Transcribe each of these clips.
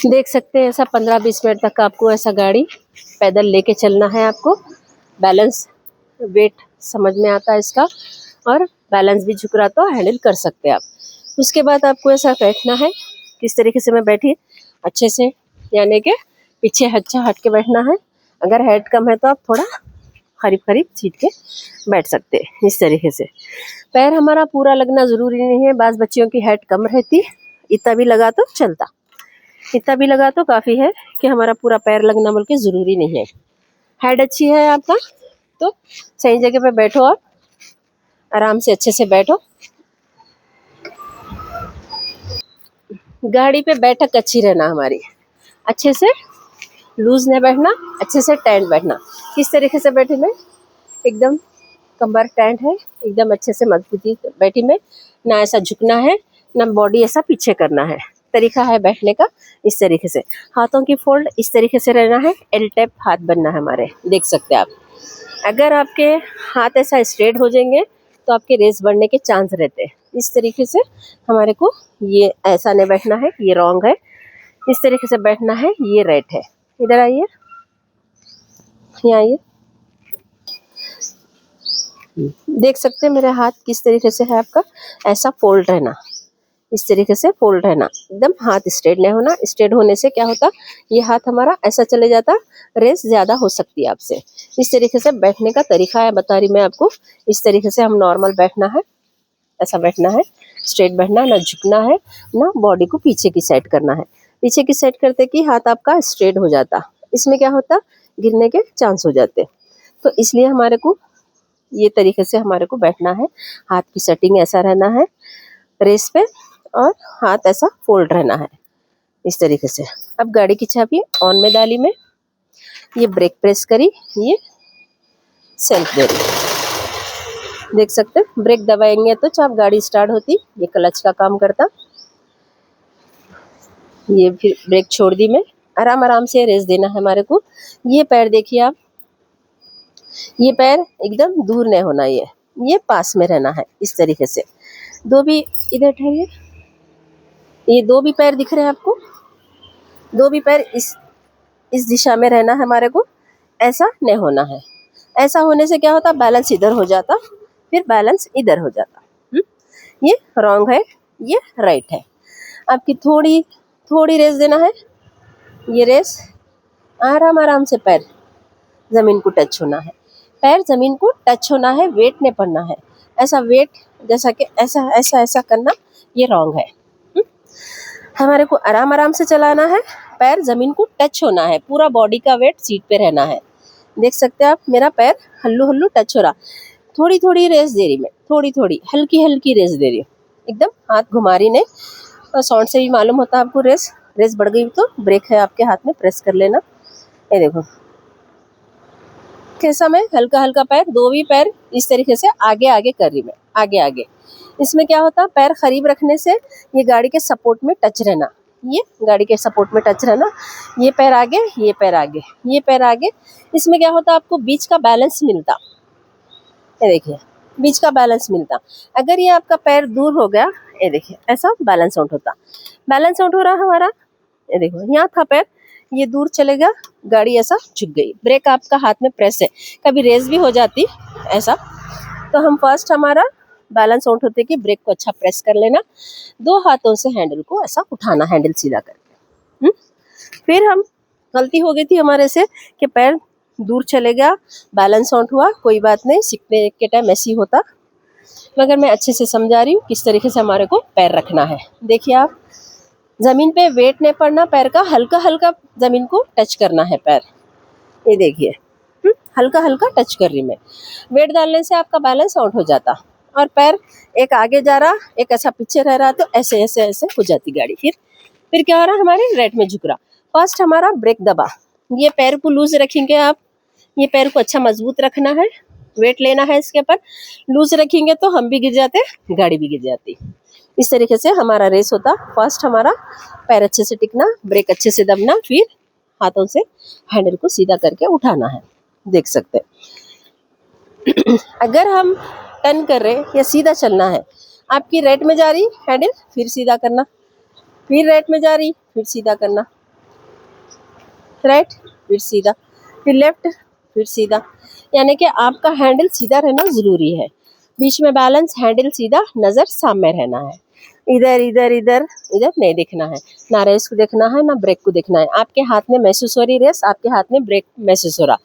देख सकते हैं ऐसा 15-20 मिनट तक आपको ऐसा गाड़ी पैदल लेके चलना है। आपको बैलेंस वेट समझ में आता है इसका, और बैलेंस भी झुक रहा तो हैंडल कर सकते हैं आप। उसके बाद आपको ऐसा बैठना है, किस तरीके से मैं बैठी अच्छे से, यानी कि पीछे अच्छा हट के बैठना है। अगर हेड कम है तो आप थोड़ा करीब करीब सीट के बैठ सकते हैं इस तरीके से। पैर हमारा पूरा लगना ज़रूरी नहीं है, बाज़ बच्चियों की हेड कम रहती, इतना भी लगा तो चलता, इतना भी लगा तो काफ़ी है कि हमारा पूरा पैर लगना बल्कि ज़रूरी नहीं है। हेड अच्छी है आपका तो सही जगह पे बैठो, आप आराम से अच्छे से बैठो। गाड़ी पे बैठक अच्छी रहना हमारी, अच्छे से लूज नहीं बैठना, अच्छे से टाइट बैठना। किस तरीके से बैठी मैं, एकदम कमर टाइट है, एकदम अच्छे से मजबूती बैठी में, ना ऐसा झुकना है ना बॉडी ऐसा पीछे करना है। तरीका है बैठने का इस तरीके से। हाथों की फोल्ड इस तरीके से रहना है, एल टाइप हाथ बनना है हमारे, देख सकते हैं आप। अगर आपके हाथ ऐसा स्ट्रेट हो जाएंगे तो आपके रेस बढ़ने के चांस रहते हैं। इस तरीके से हमारे को ये ऐसा नहीं बैठना है, ये रॉन्ग है। इस तरीके से बैठना है, ये राइट है। इधर आइए, यहाँ आइए, देख सकते हैं मेरे हाथ किस तरीके से है आपका, ऐसा फोल्ड रहना, इस तरीके से फोल्ड रहना, एकदम हाथ स्ट्रेट नहीं होना। स्ट्रेट होने से क्या होता, ये हाथ हमारा ऐसा चले जाता, रेस ज़्यादा हो सकती है आपसे। इस तरीके से बैठने का तरीका है, बता रही मैं आपको। इस तरीके से हम नॉर्मल बैठना है, ऐसा बैठना है, स्ट्रेट बैठना, ना झुकना है ना बॉडी को पीछे की साइड करना है। पीछे की साइड करते कि हाथ आपका स्ट्रेट हो जाता, इसमें क्या होता, गिरने के चांस हो जाते। तो इसलिए हमारे को ये तरीके से हमारे को बैठना है। हाथ की सेटिंग ऐसा रहना है रेस पे, और हाथ ऐसा फोल्ड रहना है इस तरीके से। अब गाड़ी की चाबी ऑन में डाली में, ये ब्रेक प्रेस करी, ये सेल्फ दे रही, देख सकते हैं। ब्रेक दबाएंगे तो चाप गाड़ी स्टार्ट होती, ये क्लच का काम करता। ये फिर ब्रेक छोड़ दी मैं, आराम आराम से रेस देना है हमारे को। ये पैर देखिए आप, ये पैर एकदम दूर नहीं होना, ये पास में रहना है इस तरीके से। दो भी इधर ठहरिए, ये दो भी पैर दिख रहे हैं आपको, दो भी पैर इस दिशा में रहना है हमारे को, ऐसा नहीं होना है। ऐसा होने से क्या होता, बैलेंस इधर हो जाता, फिर बैलेंस इधर हो जाता। ये रॉन्ग है, ये राइट है। आपकी थोड़ी थोड़ी रेस देना है, ये रेस आराम आराम से पैर ज़मीन को टच होना है, पैर ज़मीन को टच होना है, वेट नहीं पड़ना है। ऐसा वेट जैसा कि ऐसा ऐसा ऐसा करना, ये रॉन्ग है। हमारे को आराम आराम से चलाना है, पैर ज़मीन को टच होना है, पूरा बॉडी का वेट सीट पे रहना है। देख सकते हैं आप, मेरा पैर हल्लू हल्लू टच हो रहा। थोड़ी थोड़ी रेस दे रही मैं, थोड़ी थोड़ी हल्की हल्की रेस दे रही हूँ, एकदम हाथ घुमा रही नहीं। और साउंड से भी मालूम होता है आपको रेस बढ़ गई तो ब्रेक है आपके हाथ में, प्रेस कर लेना। ये देखो कैसा मैं हल्का हल्का पैर, दो भी पैर इस तरीके से आगे आगे कर रही मैं, आगे आगे। इसमें क्या होता, पैर करीब रखने से ये गाड़ी के सपोर्ट में टच रहना, ये गाड़ी के सपोर्ट में टच रहना। ये पैर आगे, ये पैर आगे, ये पैर आगे। इसमें क्या होता, आपको बीच का बैलेंस मिलता। ये देखिए, बीच का बैलेंस मिलता। अगर ये आपका पैर दूर हो गया, ये देखिए ऐसा बैलेंस आउट होता। बैलेंस आउट हो रहा हमारा, ये देखो यहाँ था पैर, ये दूर चलेगा, गाड़ी ऐसा झुक गई। ब्रेक आपका हाथ में प्रेस है, कभी रेस भी हो जाती ऐसा, तो हम फर्स्ट हमारा बैलेंस आउट होते कि ब्रेक को अच्छा प्रेस कर लेना, दो हाथों से हैंडल को ऐसा उठाना, हैंडल सीधा करके। फिर हम गलती हो गई थी हमारे से कि पैर दूर चले गया, बैलेंस आउट हुआ, कोई बात नहीं, सीखने के टाइम ऐसी होता। मगर मैं अच्छे से समझा रही हूँ किस तरीके से हमारे को पैर रखना है। देखिए आप, ज़मीन पे वेट नहीं पड़ना, पैर का हल्का हल्का ज़मीन को टच करना है पैर। ये देखिए हल्का हल्का टच कर रही मैं। वेट डालने से आपका बैलेंस आउट हो जाता, और पैर एक आगे जा रहा, एक ऐसा पीछे रह रहा, तो ऐसे ऐसे ऐसे हो जाती गाड़ी। फिर क्या हो रहा, हमारे राइट में झुक रहा। फर्स्ट हमारा ब्रेक दबा, ये पैर को लूज रखेंगे आप, ये पैर को अच्छा मजबूत रखना है, वेट लेना है इसके ऊपर। लूज रखेंगे तो हम भी गिर जाते, गाड़ी भी गिर जाती। इस तरीके से हमारा रेस होता। फर्स्ट हमारा पैर अच्छे से टिकना, ब्रेक अच्छे से दबना, फिर हाथों से हैंडल को सीधा करके उठाना है, देख सकते हैं। अगर हम टर्न कर रहे या सीधा चलना है, आपकी राइट में जा रही हैंडल, फिर सीधा करना, फिर राइट में जा रही, फिर सीधा करना। राइट, फिर सीधा, फिर लेफ्ट, फिर सीधा। यानी कि आपका हैंडल सीधा रहना ज़रूरी है, बीच में बैलेंस, हैंडल सीधा, नज़र सामने रहना है। इधर इधर इधर इधर नहीं देखना है, ना रेस को देखना है ना ब्रेक को देखना है। आपके हाथ में महसूस हो रही रेस, आपके हाथ में ब्रेक महसूस हो रहा,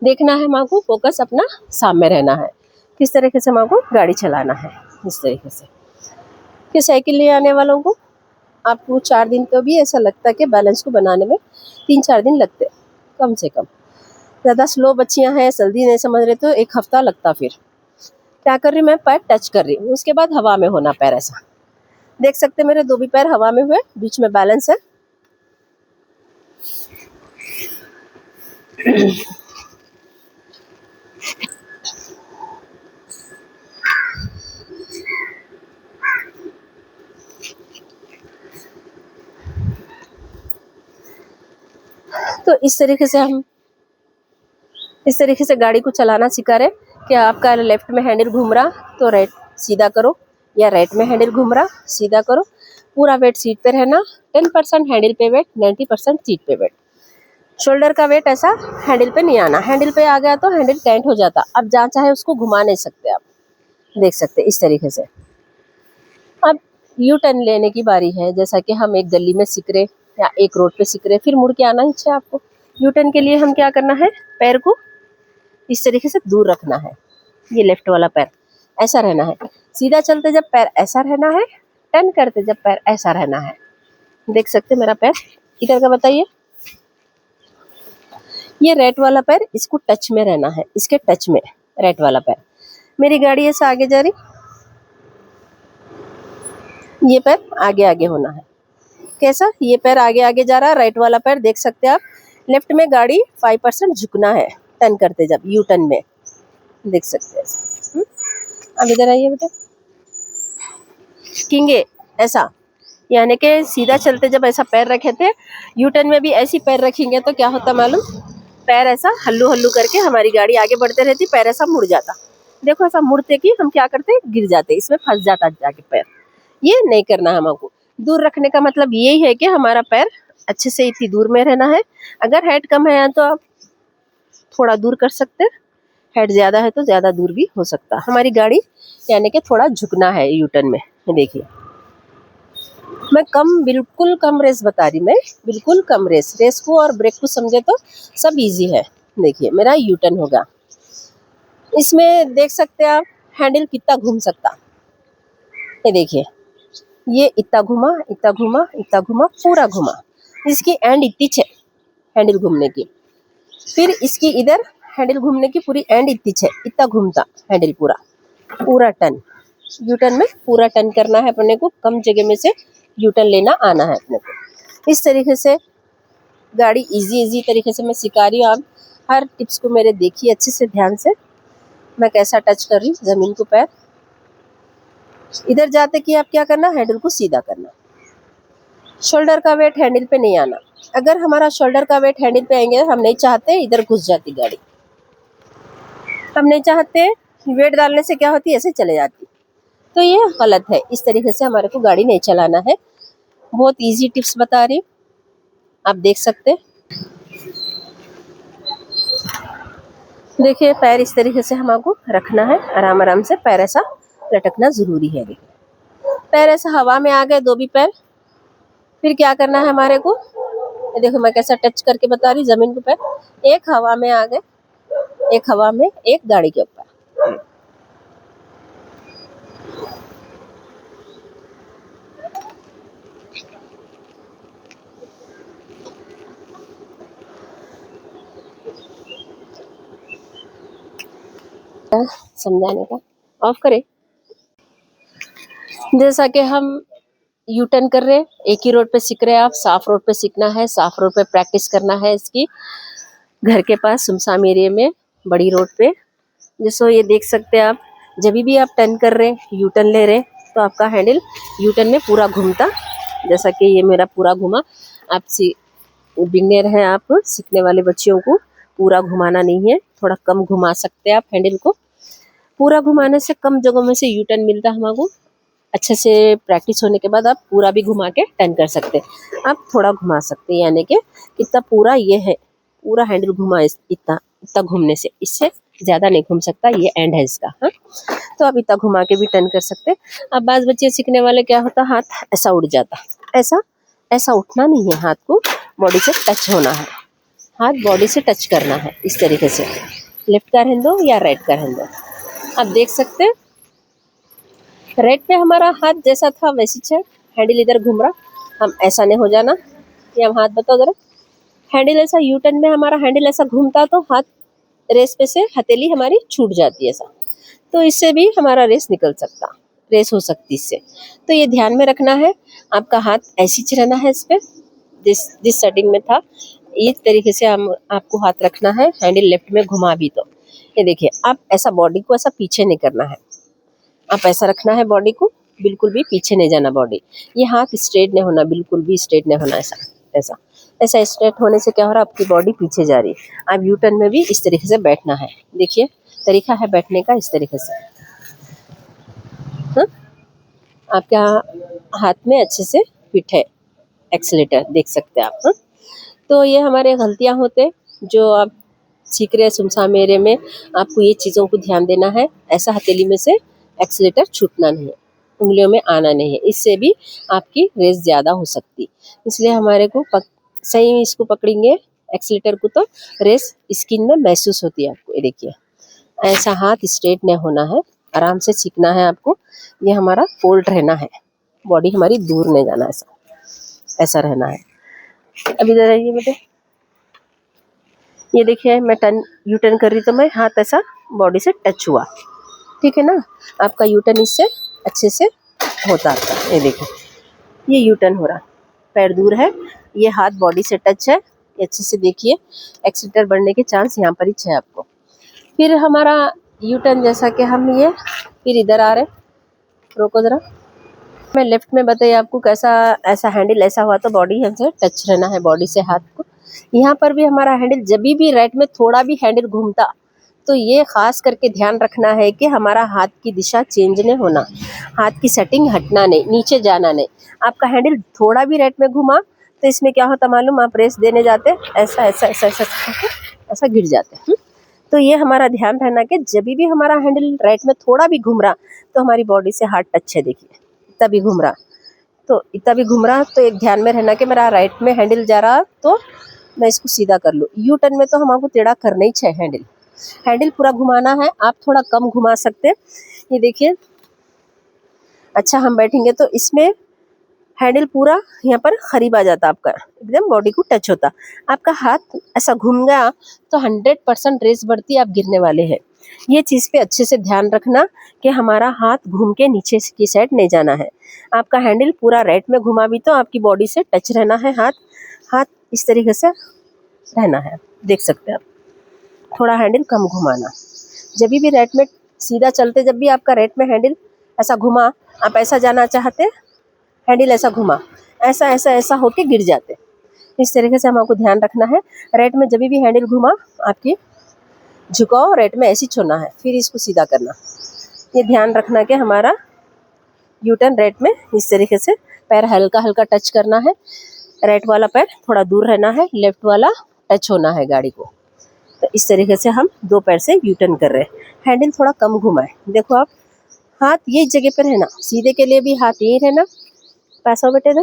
देखना है माँ को, फोकस अपना सामने रहना है। किस तरीके से माँ को गाड़ी चलाना है, इस तरीके से। कि साइकिल ले आने वालों को आपको 4 दिन तो भी ऐसा लगता है कि बैलेंस को बनाने में 3-4 दिन लगते कम से कम। ज़्यादा स्लो बच्चियां हैं, जल्दी नहीं समझ रहे तो 1 हफ्ता लगता। फिर क्या कर रही मैं, पैर टच कर रही हूँ, उसके बाद हवा में होना पैर ऐसा। देख सकते मेरे 2 भी पैर हवा में हुए, बीच में बैलेंस है। तो इस तरीके से गाड़ी को चलाना सिखा रहे कि आपका लेफ्ट में हैंडल घूम रहा तो राइट सीधा करो, या राइट में हैंडल घूम रहा सीधा करो। पूरा वेट सीट पे रहना, 10% हैंडल पे वेट, 90% सीट पे वेट। शोल्डर का वेट ऐसा हैंडल पे नहीं आना, हैंडल पे आ गया तो हैंडल टेंट हो जाता, अब जहाँ चाहे उसको घुमा नहीं सकते आप। देख सकते इस तरीके से। अब यू टर्न लेने की बारी है, जैसा कि हम एक गली में सीख रहे या एक रोड पे सीख रहे, फिर मुड़ के आना ही चाहिए आपको। यू टर्न के लिए हम क्या करना है, पैर को इस तरीके से दूर रखना है, ये लेफ्ट वाला पैर ऐसा रहना है। सीधा चलते जब पैर ऐसा रहना है, टर्न करते जब पैर ऐसा रहना है। देख सकते मेरा पैर इधर का, बताइए। ये राइट वाला पैर इसको टच में रहना है, इसके टच में राइट वाला पैर। मेरी गाड़ी ऐसा आगे जा रही, ये पैर आगे आगे होना है। कैसा, ये पैर आगे आगे जा रहा, राइट वाला पैर देख सकते हैं आप। लेफ्ट में गाड़ी 5% झुकना है टर्न करते जब, यू टर्न में देख सकते हैं ऐसा। अब इधर आइए बेटा, किंगे ऐसा, यानी कि सीधा चलते जब ऐसा पैर रखे थे, यू टर्न में भी ऐसी पैर रखेंगे तो क्या होता मालूम, पैर ऐसा हल्लू हल्लू करके हमारी गाड़ी आगे बढ़ते रहती, पैर ऐसा मुड़ जाता। देखो ऐसा मुड़ते कि हम क्या करते, गिर जाते, इसमें फंस जाता जाके पैर। ये नहीं करना हमको। दूर रखने का मतलब यही है कि हमारा पैर अच्छे से इतनी दूर में रहना है। अगर हेड कम है तो आप थोड़ा दूर कर सकते हैं, हेड ज़्यादा है तो ज़्यादा दूर भी हो सकता है। हमारी गाड़ी यानी कि थोड़ा झुकना है यू टर्न में। देखिए मैं बिल्कुल कम रेस बता रही, मैं बिल्कुल कम रेस को और ब्रेक को समझे तो सब इजी है। देखिए मेरा यू टर्न होगा, इसमें देख सकते हैं आप हैंडल कितना घूम सकता। ये देखिए, ये इतना घुमा इतना घुमा इतना घुमा, पूरा घुमा, इसकी एंड इतनी है हैंडल घूमने की। फिर इसकी इधर हैंडल घूमने की पूरी एंड इतनी है, इतना घूमता हैंडल पूरा टर्न। यू टर्न में पूरा टर्न करना है अपने को, कम जगह में से यू टर्न लेना आना है अपने को। इस तरीके से गाड़ी इजी तरीके से मैं सिखा रही हूँ। आप हर टिप्स को मेरे देखिए अच्छे से ध्यान से, मैं कैसा टच कर रही हूँ ज़मीन को पैर। इधर जाते कि आप क्या करना, हैंडल को सीधा करना, शोल्डर का वेट हैंडल पे नहीं आना। अगर हमारा शोल्डर का वेट हैंडल पे आएंगे, हम नहीं चाहते इधर घुस जाती गाड़ी, हम नहीं चाहते वेट डालने से क्या होती, ऐसे चले जाती, तो ये गलत है। इस तरीके से हमारे को गाड़ी नहीं चलाना है। बहुत इजी टिप्स बता रही, आप देख सकते। देखिए पैर इस तरीके से हमको रखना है, आराम आराम से पैर ऐसा लटकना ज़रूरी है। देखिए पैर ऐसा हवा में आ गए 2 भी पैर, फिर क्या करना है हमारे को, देखो मैं कैसा टच करके बता रही ज़मीन को पैर। एक हवा में आ गए, एक हवा में, एक गाड़ी के ऊपर। समझाने का ऑफ करें। जैसा कि हम यू टर्न कर रहे हैं, एक ही रोड पे सीख रहे हैं, आप साफ रोड पे सीखना है, साफ रोड पे प्रैक्टिस करना है इसकी, घर के पास सुमसाम एरिया में बड़ी रोड पे। जैसो ये देख सकते हैं आप, जब भी आप टर्न कर रहे हैं, यू टर्न ले रहे हैं, तो आपका हैंडल यू टर्न में पूरा घूमता, जैसा कि ये मेरा पूरा घुमा। आप बिगनर हैं, आप सीखने वाले बच्चियों को पूरा घुमाना नहीं है, थोड़ा कम घुमा सकते हैं आप हैंडल को। पूरा घुमाने से कम जगहों में से यू टर्न मिलता है हमको। अच्छे से प्रैक्टिस होने के बाद आप पूरा भी घुमा के टर्न कर सकते हैं। आप थोड़ा घुमा सकते हैं, यानी कि कितना पूरा ये है, पूरा हैंडल घुमा इतना इतना घूमने से, इससे ज़्यादा नहीं घूम सकता, ये एंड है इसका। हाँ, तो आप इतना घुमा के भी टर्न कर सकते हैं। अब बाज़ बच्चे सीखने वाले क्या होता, हाथ ऐसा उठ जाता, ऐसा ऐसा उठना नहीं है, हाथ को बॉडी से टच होना है, हाथ बॉडी से टच करना है इस तरीके से। लेफ्ट का रहने दो या राइट का रहने दो। आप देख सकते हैं राइट पे हमारा हाथ जैसा था वैसी है, हैंडल इधर घूम रहा, हम ऐसा नहीं हो जाना। ये हम हाथ बताओ जरा, हैंडल ऐसा यू टर्न में हमारा हैंडल ऐसा घूमता तो हाथ रेस पे से हथेली हमारी छूट जाती है ऐसा, तो इससे भी हमारा रेस निकल सकता, रेस हो सकती इससे। तो ये ध्यान में रखना है, आपका हाथ ऐसी रहना है इस पे, जिस सेटिंग में था इस तरीके से हम आपको हाथ रखना है। हैंडल लेफ्ट में घुमा भी तो ये देखिए, आप ऐसा बॉडी को ऐसा पीछे नहीं करना है, आप ऐसा रखना है बॉडी को, बिल्कुल भी पीछे नहीं जाना बॉडी। ये हाथ स्ट्रेट नहीं होना, बिल्कुल भी स्ट्रेट नहीं होना, ऐसा ऐसा ऐसा स्ट्रेट होने से क्या हो रहा है, आपकी बॉडी पीछे जा रही है। आप यू टर्न में भी इस तरीके से बैठना है, देखिए तरीका है बैठने का इस तरीके से। हाँ, आपके हाथ में अच्छे से फिट है एक्सीलेटर, देख सकते हैं आप। हाँ, तो ये हमारे गलतियाँ होते जो आप सीख रहे हैं सुनसान एरिया में, आपको ये चीज़ों को ध्यान देना है। ऐसा हथेली में से एक्सीलेटर छूटना नहीं है, उंगलियों में आना नहीं है, इससे भी आपकी रेस ज़्यादा हो सकती। इसलिए हमारे को सही इसको पकड़ेंगे एक्सीलेटर को तो रेस स्किन में महसूस होती है आपको। ये देखिए ऐसा हाथ स्ट्रेट नहीं होना है, आराम से सीखना है आपको। ये हमारा फोल्ड रहना है, बॉडी हमारी दूर नहीं जाना, ऐसा ऐसा रहना है। अब इधर आइए बेटे, ये देखिए मैं टर्न यू टर्न कर रही तो मैं हाथ ऐसा बॉडी से टच हुआ, ठीक है ना। आपका यू टर्न इससे अच्छे से होता आपका। ये देखिए ये यू टर्न हो रहा, पैर दूर है, ये हाथ बॉडी से टच है, ये अच्छे से देखिए। एक्सीलेटर बढ़ने के चांस यहाँ पर ही है आपको। फिर हमारा यू टर्न जैसा कि हम ये फिर इधर आ रहे, रोको ज़रा, मैं लेफ्ट में बताइए आपको कैसा, ऐसा हैंडल ऐसा हुआ तो बॉडी हमसे टच रहना है, बॉडी से हाथ को। यहाँ पर भी हमारा हैंडल जब भी राइट में थोड़ा भी हैंडल घूमता तो ये खास करके ध्यान रखना है कि हमारा हाथ की दिशा चेंज नहीं होना, हाथ की सेटिंग हटना नहीं, नीचे जाना नहीं। आपका हैंडल थोड़ा भी राइट में घुमा तो इसमें क्या होता मालूम, आप रेस देने जाते ऐसा ऐसा ऐसा ऐसा ऐसा गिर जाते। तो ये हमारा ध्यान रहना कि जब भी हमारा हैंडल राइट में थोड़ा भी घूम रहा तो हमारी बॉडी से हाथ टच है, देखिए इतना भी घूम रहा तो इतना भी घूम रहा, तो एक ध्यान में रहना कि मेरा राइट में हैंडल जा रहा तो मैं इसको सीधा कर लूँ। यू टर्न में तो हमको टेढ़ा करना ही चाहिए, हैंडल हैंडल पूरा घुमाना है, आप थोड़ा कम घुमा सकते हैं। ये देखिए अच्छा हम बैठेंगे तो इसमें हैंडल पूरा यहाँ पर करीब आ जाता, आपका एकदम बॉडी को टच होता। आपका हाथ ऐसा घूम गया तो 100% रेस बढ़ती, आप गिरने वाले हैं। ये चीज़ पे अच्छे से ध्यान रखना कि हमारा हाथ घूम के नीचे की साइड नहीं जाना है। आपका हैंडल पूरा राइट में घुमा भी तो आपकी बॉडी से टच रहना है, हाथ हाथ इस तरीके से रहना है, देख सकते हैं आप। थोड़ा हैंडल कम घुमाना, जब भी राइट में सीधा चलते, जब भी आपका राइट में हैंडल ऐसा घुमा, आप ऐसा जाना चाहते हैंडल ऐसा घुमा, ऐसा ऐसा ऐसा होके गिर जाते। इस तरीके से हमको ध्यान रखना है। राइट में जब भी हैंडल घुमा आपकी झुकाओ, राइट में ऐसी छोड़ना है, फिर इसको सीधा करना। ये ध्यान रखना कि हमारा यू टर्न राइट में इस तरीके से पैर हल्का हल्का टच करना है, राइट वाला पैर थोड़ा दूर रहना है, लेफ्ट वाला टच होना है गाड़ी को। तो इस तरीके से हम दो पैर से यू टर्न कर रहे हैं। हैंडल थोड़ा कम घुमाए, देखो आप हाथ ये जगह पर रहना, सीधे के लिए भी हाथ यही रहना, पास हो बेटे,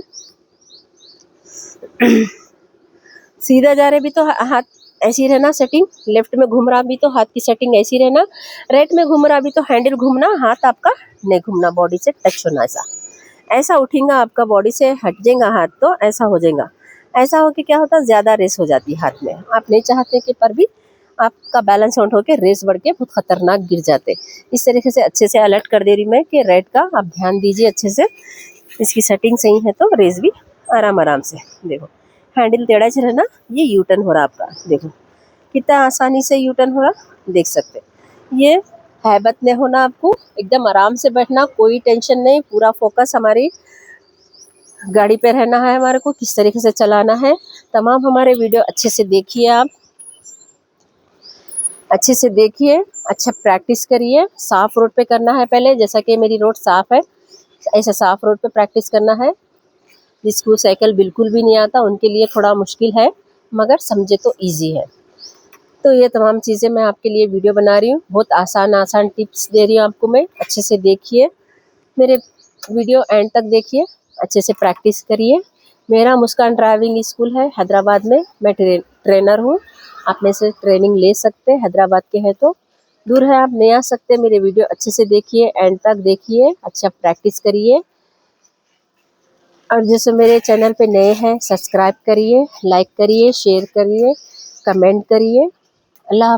सीधा जा रहे भी तो हाथ ऐसी रहना सेटिंग, लेफ्ट में घूम रहा भी तो हाथ की सेटिंग ऐसी रहना, राइट में घूम रहा भी तो हैंडल घूमना, हाथ आपका नहीं घूमना, बॉडी से टच होना। ऐसा ऐसा उठेगा आपका बॉडी से हट जाएगा हाथ तो ऐसा हो जाएगा। ऐसा हो के क्या होता है, ज़्यादा रेस हो जाती है हाथ में, आप नहीं चाहते कि पर भी आपका बैलेंस आउट होकर रेस बढ़ के बहुत खतरनाक गिर जाते। इस तरीके से अच्छे से अलर्ट कर दे रही मैं कि राइट का आप ध्यान दीजिए अच्छे से, इसकी सेटिंग सही है तो रेस भी आराम आराम से। देखो हैंडल टेढ़ा रहना, ये यू टर्न हो रहा आपका, देखो कितना आसानी से यू टर्न हो रहा, देख सकते। ये हैबत नहीं होना, आपको एकदम आराम से बैठना, कोई टेंशन नहीं, पूरा फोकस हमारी गाड़ी पे रहना है, हमारे को किस तरीके से चलाना है। तमाम हमारे वीडियो अच्छे से देखिए, आप अच्छे से देखिए, अच्छा प्रैक्टिस करिए। साफ रोड पे करना है पहले, जैसा कि मेरी रोड साफ है, ऐसा साफ रोड पे प्रैक्टिस करना है। जिसको साइकिल बिल्कुल भी नहीं आता उनके लिए थोड़ा मुश्किल है, मगर समझे तो इजी है। तो ये तमाम चीज़ें मैं आपके लिए वीडियो बना रही हूँ, बहुत आसान टिप्स दे रही हूँ आपको मैं। अच्छे से देखिए मेरे वीडियो एंड तक देखिए, अच्छे से प्रैक्टिस करिए। मेरा मुस्कान ड्राइविंग स्कूल है हैदराबाद में, मैं ट्रेनर हूँ। आप में से ट्रेनिंग ले सकते हैं, हैदराबाद के हैं तो। दूर है आप नहीं आ सकते। मेरे वीडियो अच्छे से देखिए, एंड तक देखिए, अच्छा प्रैक्टिस करिए। और जैसे मेरे चैनल पे नए हैं, सब्सक्राइब करिए, लाइक करिए, शेयर करिए, कमेंट करिए। अल्लाह